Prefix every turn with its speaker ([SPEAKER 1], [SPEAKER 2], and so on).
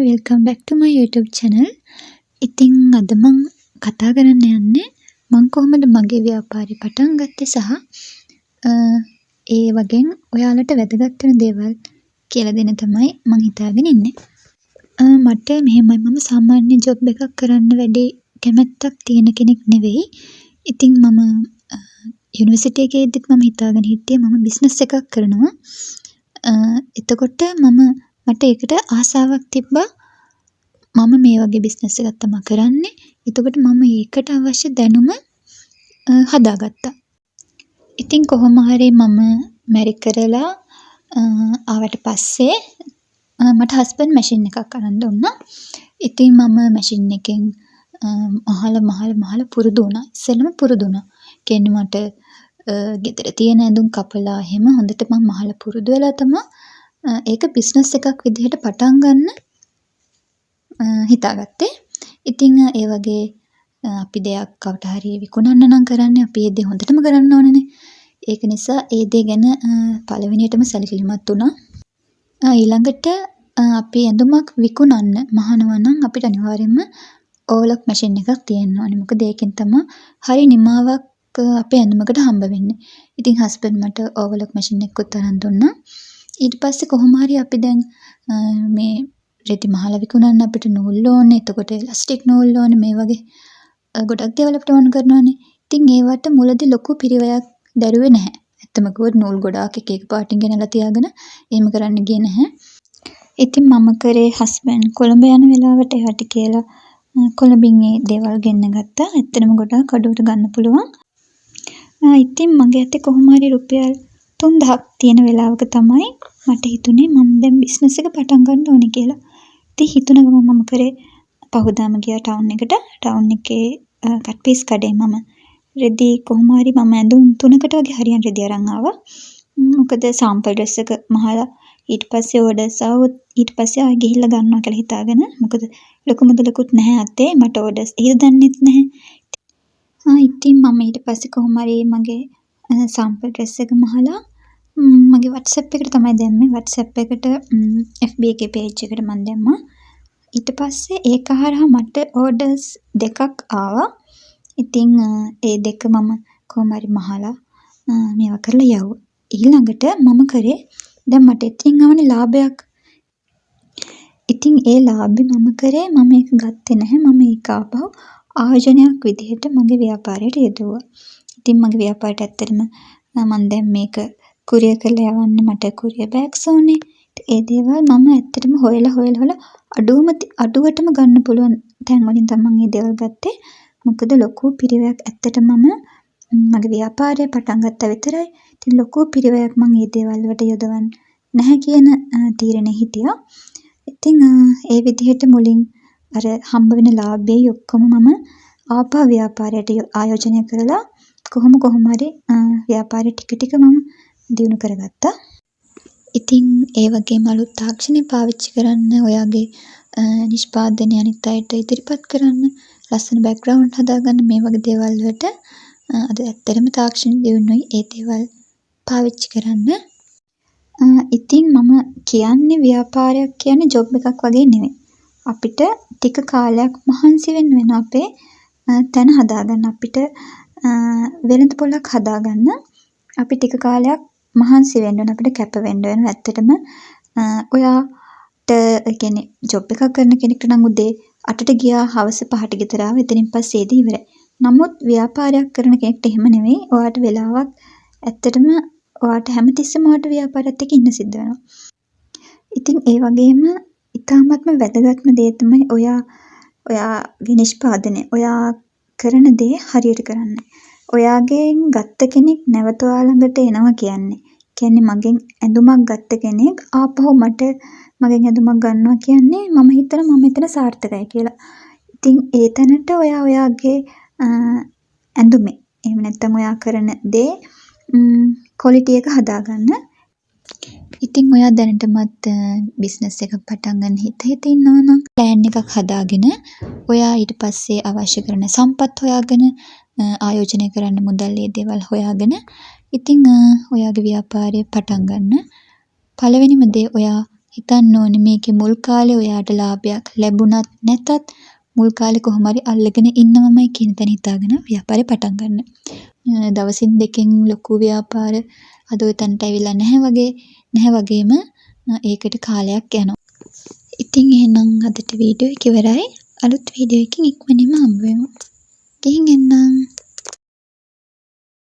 [SPEAKER 1] welcome back to my YouTube channel. ඉතින් අද මම කතා කරන්න යන්නේ මම කොහොමද මගේ ව්‍යාපාරය පටන් ගත්තේ සහ ඒ වගේම ඔයාලට වැදගත් වෙන දේවල් කියලා දෙන්න තමයි මම හිතාගෙන ඉන්නේ. මට මෙහෙමයි මම සාමාන්‍ය ජොබ් එකක් කරන්න වැඩි කැමැත්තක් තියෙන කෙනෙක් නෙවෙයි. ඉතින් මම යුනිවර්සිටි එකේ ඉද්දිත් මම හිතාගෙන හිටියේ මම බිස්නස් එකක් කරනවා. එතකොට මට ඒකට ආසාවක් තිබ්බා. මම මේ වගේ බිස්නස් එකක් තමයි කරන්නේ. එතකොට මම ඒකට අවශ්‍ය දැනුම හදාගත්තා. ඉතින් කොහොම හරි මම මැරි කරලා ආවට පස්සේ මට හස්බන්ඩ් මැෂින් එකක් අරන් දුන්නා. ඉතින් මම මැෂින් එකෙන් මහල පුරුදු වුණා. ඉස්සෙල්ලම පුරුදු වුණා. කියන්නේ මට ගෙදර තියෙන ඇඳුම් කපලා එහෙම හොඳට මම මහල පුරුදු වෙලා තමයි ඒක බිස්නස් එකක් විදිහට පටන් ගන්න හිතාගත්තේ. ඉතින් ඒ වගේ අපි දෙයක් කවට හරි විකුණන්න නම් කරන්නේ අපි ඒ දේ හොඳටම කරන්න ඕනේනේ. ඒක නිසා ඒ දේ ගැන පළවෙනියටම සැලකිලිමත් වුණා. ඊළඟට අපි ඇඳුමක් විකුණන්න මහනවා නම් අපිට අනිවාර්යයෙන්ම ඕවර්ලොක් මැෂින් එකක් තියෙන්න ඕනේ. මොකද ඒකෙන් තමයි හරි නිමාවක් අපේ ඇඳුමකට හම්බ වෙන්නේ. ඉතින් හස්බන්ඩ් මට ඕවර්ලොක් මැෂින් එකකුත් අරන් දුන්නා. ඊට පස්සේ කොහොම හරි අපි දැන් මේ රෙදි මහල විකුණන්න අපිට නූල් ඕනේ. එතකොට එලාස්ටික් නූල් ඕනේ. මේ වගේ ගොඩක් දේවල් අපිට ඕන කරනවානේ. ඉතින් ඒවට මුලදී ලොකු පිරිවැයක් දැරුවේ නැහැ. ඇත්තම කිව්වොත් නූල් ගොඩාක් එක පාටින් ගෙනලා තියාගෙන එහෙම කරන්න ගියේ නැහැ. ඉතින් මම කරේ හස්බන්ඩ් කොළඹ යන වෙලාවට එහාට කියලා කොළඹින් ඒ දේවල් ගෙන්න ගත්තා. ඇත්තටම ගොඩාක් අඩුවට ගන්න පුළුවන්. ඉතින් මගේ අතේ කොහොම හරි රුපියල් 3000ක් තියෙන වෙලාවක තමයි මට හිතුනේ මම දැන් බිස්නස් එක පටන් ගන්න ඕනේ කියලා. ඉතින් හිතුන ගමන් මම කරේ පහුදාම ගියා ටවුන් එකට. ටවුන් එකේ කට් පීස් කඩේ මම රෙදි කොහොම හරි මම ඇඳුම් 3කට වගේ හරියන් රෙදි අරන් ආවා. මොකද සාම්පල් ඩ්‍රෙස් එක මහලා ඊට පස්සේ ඕඩර්ස් ආවොත් ඊට පස්සේ ආයෙ ගිහිල්ලා ගන්නවා කියලා හිතාගෙන. මොකද ලොකු මුදලකුත් නැහැ අතේ. මට ඕඩර්ස් ඉහිද දන්නෙත් නැහැ. ඉතින් මම ඊට පස්සේ කොහොම හරි මගේ සාම්පල් ඩ්‍රෙස් එක මහලා මගේ WhatsApp එකට තමයි දැම්මේ. WhatsApp එකට FB එකේ page එකට මම දැම්මා. ඊට පස්සේ ඒක හරහා මට ඕඩර්ස් දෙකක් ආවා. ඉතින් ඒ දෙක මම කොහොම හරි මහලා මේවා කරලා යවුවා. ඊළඟට මම කරේ දැන් මට ඉතින් ආවනේ ලාභයක්. ඉතින් ඒ ලාභේ මම කරේ මම ඒක ගත්තේ නැහැ. මම ඒක ආපහු ආයෝජනයක් විදිහට මගේ ව්‍යාපාරයට යෙදුවා. ඉතින් මගේ ව්‍යාපාරයට ඇත්තටම මම දැන් මේක කුරියර් කරලා යවන්න මට කුරියර් බෑග්ස් ඕනේ. ඒ දේවල් මම ඇත්තටම හොයලා අඩුවටම ගන්න පුළුවන් තැන් වලින් තමයි මේ දේවල් ගත්තේ. මොකද ලොකු පිරිවැයක් ඇත්තටම මම මගේ ව්‍යාපාරය පටන් ගත්තා විතරයි. ඉතින් ලොකු පිරිවැයක් මම මේ දේවල් වලට යොදවන්න නැහැ කියන තීරණේ හිටියා. ඉතින් ඒ විදිහට මුලින් අර හම්බ වෙන ලාභයේ ඔක්කොම මම ආපහු ව්‍යාපාරයට ආයෝජනය කරලා කොහොම හරි ව්‍යාපාරය ටික මම දියුණු කරගත්තා. ඉතින් ඒ වගේම අලුත් තාක්ෂණය පාවිච්චි කරන්න ඔයාගේ නිෂ්පාදනය අනිත් අයට ඉදිරිපත් කරන්න ලස්සන බෑග්ග්‍රවුන්ඩ් හදාගන්න මේ වගේ දේවල් වලට අද ඇත්තටම තාක්ෂණ දියුණුවයි ඒ දේවල් පාවිච්චි කරන්න. ඉතින් මම කියන්නේ ව්‍යාපාරයක් කියන්නේ ජොබ් එකක් වගේ නෙවෙයි. අපිට ටික කාලයක් මහන්සි වෙන්න වෙන අපේ තැන හදාගන්න අපිට වෙළඳ පොලක් හදාගන්න අපි ටික කාලයක් මහන්සි වෙන්න ඕන අපිට කැප වෙන්න වෙන. ඇත්තටම ඔයාට කියන්නේ ජොබ් එකක් කරන කෙනෙක්ට නම් උදේ 8ට ගියා හවස 5ට ගෙදර ආවා එතනින් පස්සේ ඒදී ඉවරයි. නමුත් ව්‍යාපාරයක් කරන කෙනෙක්ට එහෙම නෙවෙයි. ඔයාට වෙලාවක් ඇත්තටම ඔයාට හැමතිස්සෙම ඔයාට ව්‍යාපාරයත් එක්ක ඉන්න සිද්ධ වෙනවා. ඉතින් ඒ වගේම ඉතාමත්ම වැදගත්ම දේ තමයි ඔයාගේ නිෂ්පාදනය. ඔයා කරන දේ හරියට කරන්න. ඔයාගෙන් ගත්ත කෙනෙක් නැවත ඔයා ළඟට එනවා කියන්නේ. කියන්නේ මගෙන් ඇඳුමක් ගත්ත කෙනෙක් ආපහු මගෙන් ඇඳුමක් ගන්නවා කියන්නේ මම හිතනවා මම එතන සාර්ථකයි කියලා. ඉතින් ඒ තැනට ඔයාගේ ඇඳුමේ එහෙම නැත්නම් ඔයා කරන දේ ක්වොලිටි එක හදාගන්න. ඉතින් ඔයා දැනටමත් බිස්නස් එකක් පටන් ගන්න හිත ඉන්නවා නම් ප්ලෑන් එකක් හදාගෙන ඔයා ඊට පස්සේ අවශ්‍ය කරන සම්පත් හොයාගෙන ආයෝජනය කරන්න මුදල් ඒ දේවල් හොයාගෙන ඉතින් ඔයාගේ ව්‍යාපාරය පටන් ගන්න. පළවෙනිම දේ ඔයා හිතන්න ඕනේ මේකේ මුල් කාලේ ඔයාට ලාභයක් ලැබුණත් නැතත් මුල් කාලේ කොහොම හරි අල්ලගෙන ඉන්නවමයි කියන තැන හිතාගෙන ව්‍යාපාරේ පටන් ගන්න. දවසින් දෙකෙන් ලොකු ව්‍යාපාර අද ඔය තැනට ඇවිල්ලා නැහැ වගේම ඒකට කාලයක් යනවා. ඉතින් එහෙනම් අදට වීඩියෝ එක ඉවරයි. අලුත් වීඩියෝ එකකින් ඉක්මනින්ම හම්බ වෙමු. ගිහින් එන්නම්.